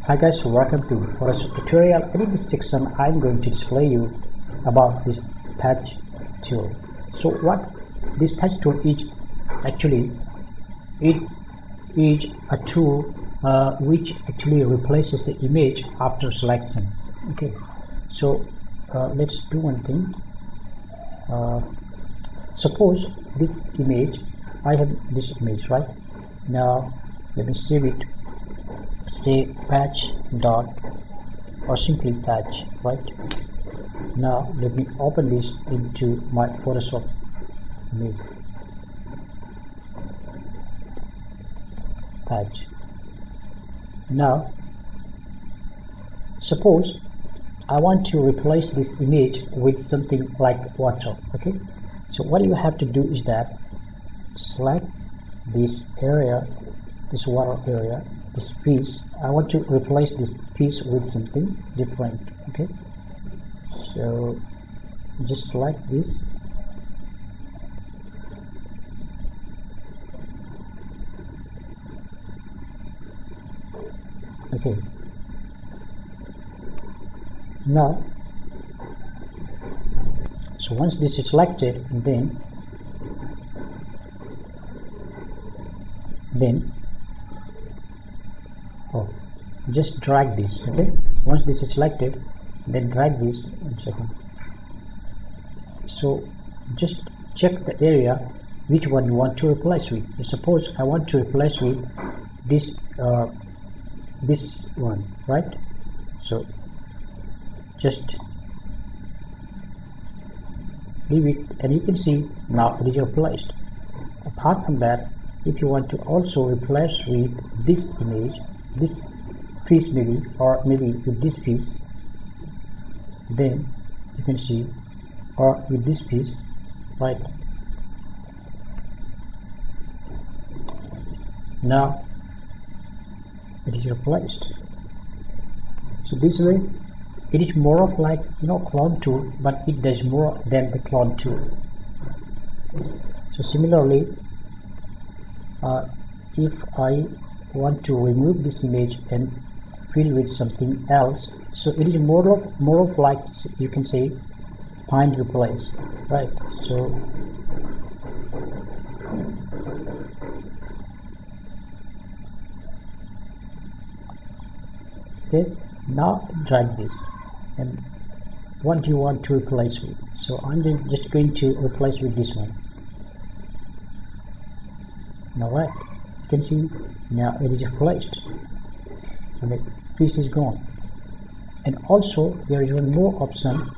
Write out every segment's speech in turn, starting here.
Hi guys, welcome to Photoshop tutorial. And in this section I'm going to display you about this patch tool. So what this patch tool is, actually it is a tool which actually replaces the image after selection. Okay, so let's do one thing. Suppose this image, I have this image, right? Now let me save it, say patch dot or simply patch, right? Now let me open this into my Photoshop image, patch. Now suppose I want to replace this image with something like water. Okay, so what you have to do is that select this area, this water area, this piece. I want to replace this piece with something different. Okay, so just select this, okay. Now so once this is selected, then just drag this. Okay, once this is selected, then drag this. 1 second. So just check the area which one you want to replace with. Suppose I want to replace with this this one, right? So just leave it, and you can see now it is replaced. Apart from that, if you want to also replace with this image, this piece maybe, or maybe with this piece, then you can see, or with this piece, right? Now it is replaced. So this way it is more of like, clone tool, but it does more than the clone tool. So similarly, if I want to remove this image and fill with something else, so it is more of like, you can say, find replace, right? So okay, now drag this, and what do you want to replace with? So I'm just going to replace with this one. Now right, you can see now it is replaced, and the piece is gone. And also there is one more option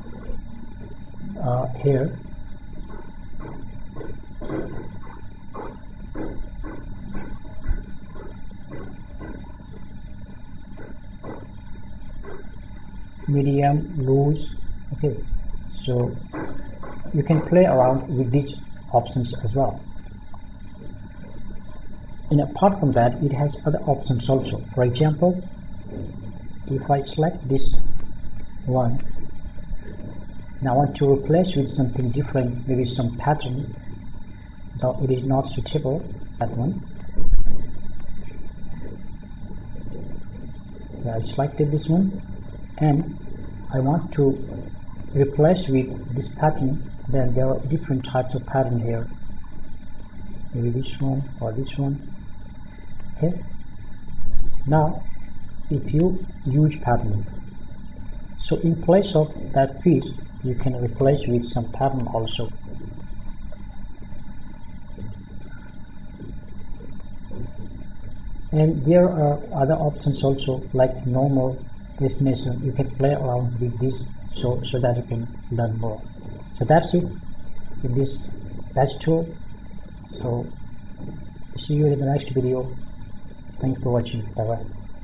here. Medium, loose. Okay, so you can play around with these options as well. And apart from that, it has other options also. For example, if I select this one, now I want to replace with something different, maybe some pattern, though it is not suitable, that one. So I selected this one, and I want to replace with this pattern. Then there are different types of pattern here, maybe this one or this one. Okay, now if you use pattern, so in place of that piece you can replace with some pattern also. And there are other options also, like normal destination. You can play around with this, so that you can learn more. So that's it in this patch tool. So see you in the next video. Thanks for watching. Bye bye.